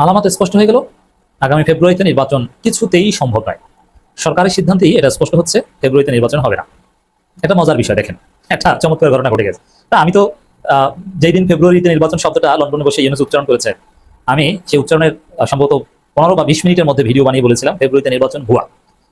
আলামত স্পষ্ট হয়ে গেল, আগামী ফেব্রুয়ারিতে নির্বাচন কিছুতেই সম্ভব নয়। সরকারের সিদ্ধান্তেই এটা স্পষ্ট হচ্ছে, ফেব্রুয়ারিতে নির্বাচন হবে না। এটা মজার বিষয়, দেখেন একটা চমৎকার ঘটনা ঘটে গেছে। তা আমি তো যেই দিন ফেব্রুয়ারিতে নির্বাচন শব্দটা লন্ডনে বসে ইউনুস উচ্চারণ করেছে, আমি সেই উচ্চারণের সম্ভবত 15 বা 20 মিনিটের মধ্যে ভিডিও বানিয়ে বলেছিলাম ফেব্রুয়ারিতে নির্বাচন ভুয়া।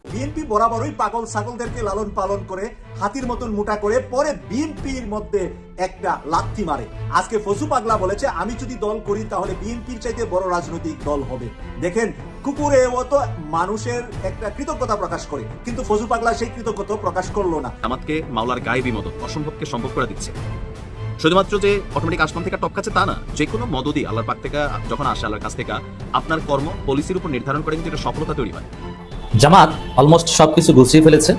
বিএনপি বরাবরই পাগল ছাগলদেরকে লালন পালন করে হাতির মতন মোটা করে পরে বিএনপির মধ্যে একটা লাথি মারে। আজকে ফসু পাগলা বলেছে আমি যদি দল করি তাহলে বিএনপির চাইতে বড় রাজনৈতিক দল হবে। দেখেন কুকুরে মতো মানুষের একটা কৃতজ্ঞতা প্রকাশ করে, কিন্তু ফসু পাগলা সেই কৃতজ্ঞতা প্রকাশ করলো না। আমাকে মাওলার গায়ে বিমদত অসম্ভবকে সম্ভব করে দিচ্ছে। শুধুমাত্র যে অটোমেটিক আসমান থেকে টপকাচ্ছে তা না, যে কোনো মদতই আল্লাহর পাক থেকে যখন আসে, আল্লাহর কাছ থেকে আপনার কর্ম পলিসির উপর নির্ধারণ করে কিন্তু এটা সফলতা তৈরি হয়। জামাত অলমোস্ট সবকিছু গুছিয়ে ফেলেছে,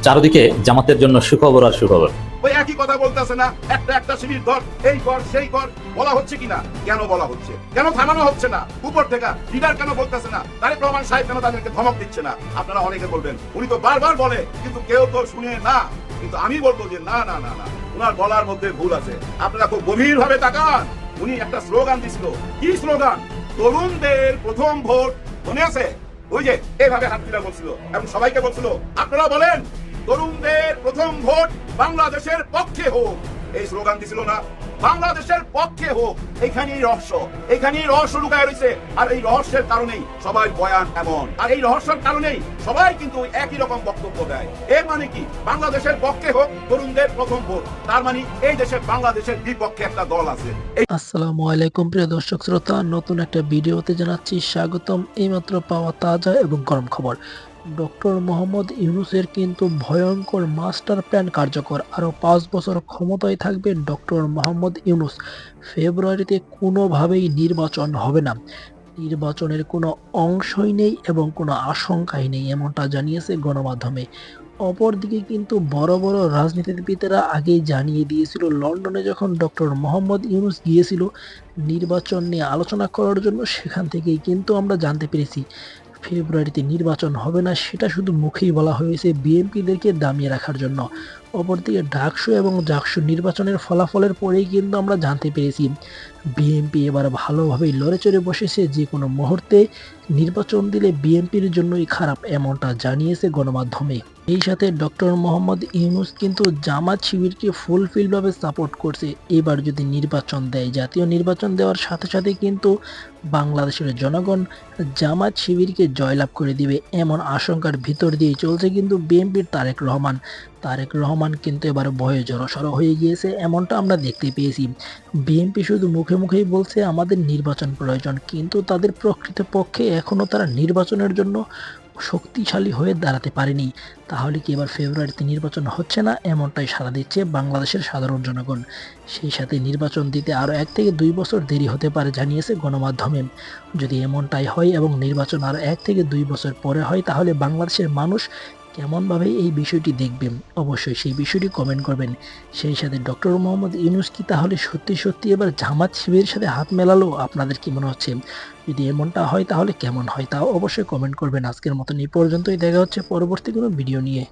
চারদিকে জামাতের জন্য সুখবর আর সুখবর। ওই একই কথা বলতেছে না, একটা শিবির ধর, এই কর সেই কর, বলা হচ্ছে কিনা? কেন বলা হচ্ছে? কেন থামানো হচ্ছে না? উপর থেকে লিডার কেন বলতেছে না? তারেক রহমান সাহেব কেন তাদেরকে ধমক দিচ্ছে না? আপনারা অনেকে বলবেন উনি তো বারবার বলে কিন্তু কেউ তো শুনে না। কিন্তু আমি বলবো যে না না না না, ওনার বলার মধ্যে ভুল আছে। আপনারা খুব গভীর ভাবে তাকান। উনি একটা স্লোগান দিছিল, কি স্লোগান? তরুণদের প্রথম ভোট, মনে আছে? ওই যে এইভাবে হাত তুলে বলছিল এবং সবাইকে বলছিল আপনারা বলেন তরুণদের প্রথম ভোট বাংলাদেশের পক্ষে হোক। এই স্লোগান দিছিল না, বাংলাদেশের পক্ষে হোক। এখানেই রহস্য লুকায় রয়েছে। আর এই রহস্যের কারণেই সবাই বয়ান এমন, আর এই রহস্যের কারণেই সবাই কিন্তু একই রকম বক্তব্য দেয়। এর মানে কি? বাংলাদেশের পক্ষে হোক তরুণদের প্রথম ভোট, তার মানে এই দেশে বাংলাদেশের বিপক্ষে একটা দল আছে। আসসালামু আলাইকুম প্রিয় দর্শক শ্রোতা, নতুন একটা ভিডিওতে জানাচ্ছি স্বাগতম। এইমাত্র পাওয়া তাজা এবং গরম খবর, ডক্টর মোহাম্মদ ইউনূসের কিন্তু ভয়ঙ্কর মাস্টার প্ল্যান কার্যকর। আরও 5 বছর ক্ষমতায় থাকবে ডক্টর মোহাম্মদ ইউনূস। ফেব্রুয়ারিতে কোনোভাবেই নির্বাচন হবে না, নির্বাচনের কোনো অংশই নেই এবং কোনো আশঙ্কাই নেই, এমনটা জানিয়েছে গণমাধ্যমে। অপরদিকে কিন্তু বড় বড় রাজনীতিবিদেরা আগেই জানিয়ে দিয়েছিল, লন্ডনে যখন ডক্টর মোহাম্মদ ইউনূস গিয়েছিল নির্বাচন নিয়ে আলোচনা করার জন্য, সেখান থেকেই কিন্তু আমরা জানতে পেরেছি ফেব্রুয়ারিতে নির্বাচন হবে না। সেটা শুধু মুখেই বলা হয়েছে বিএনপিদেরকে দামিয়ে রাখার জন্য। অপরদিকে ডাকসু এবং জাকসু নির্বাচনের ফলাফলের পরেই কিন্তু আমরা জানতে পেরেছি বিএনপি এবার ভালোভাবেই লড়ে চড়ে বসেছে, যে কোনো মুহূর্তে নির্বাচন দিলে বিএনপির জন্যই খারাপ, এমনটা জানিয়েছে গণমাধ্যমে। এই সাথে ডক্টর মোহাম্মদ ইউনূস কিন্তু জামাত শিবিরকে ফুলফিলভাবে সাপোর্ট করছে। এবার যদি নির্বাচন দেয়, জাতীয় নির্বাচন দেওয়ার সাথে সাথে কিন্তু বাংলাদেশের জনগণ জামাত শিবিরকে জয়লাভ করে দিবে, এমন আশঙ্কার ভিতর দিয়ে চলছে কিন্তু বিএনপির তারেক রহমান কিন্তু এবার ভয়ে জড়সড় হয়ে গিয়েছে, এমনটা আমরা দেখতে পেয়েছি। বিএনপি শুধু মুখে মুখেই বলছে আমাদের নির্বাচন প্রয়োজন, কিন্তু তাদের প্রকৃতপক্ষে এখনও তারা নির্বাচনের জন্য শক্তিশালী হয়ে দাঁড়াতে পারেনি। তাহলে কি এবার ফেব্রুয়ারিতে নির্বাচন হচ্ছে না, এমনটাই সাড়া দিচ্ছে বাংলাদেশের সাধারণ জনগণ। সেই সাথে নির্বাচন দিতে আরও 1 থেকে 2 বছর দেরি হতে পারে, জানিয়েছে গণমাধ্যমে। যদি এমনটাই হয় এবং নির্বাচন আরও 1 থেকে 2 বছর পরে হয়, তাহলে বাংলাদেশের মানুষ কেমনভাবে এই বিষয়টি দেখবেন, অবশ্যই সেই বিষয়টি কমেন্ট করবেন। সেই সাথে ডক্টর মোহাম্মদ ইউনূস কি তাহলে সত্যি এবার জামাত শিবিরের সাথে হাত মেলালো? আপনাদের কি মনে হচ্ছে? যদি এমনটা হয় তাহলে কেমন হয়, তাও অবশ্যই কমেন্ট করবেন। আজকের মতন এই পর্যন্তই, দেখা হচ্ছে পরবর্তী কোনো ভিডিও নিয়ে।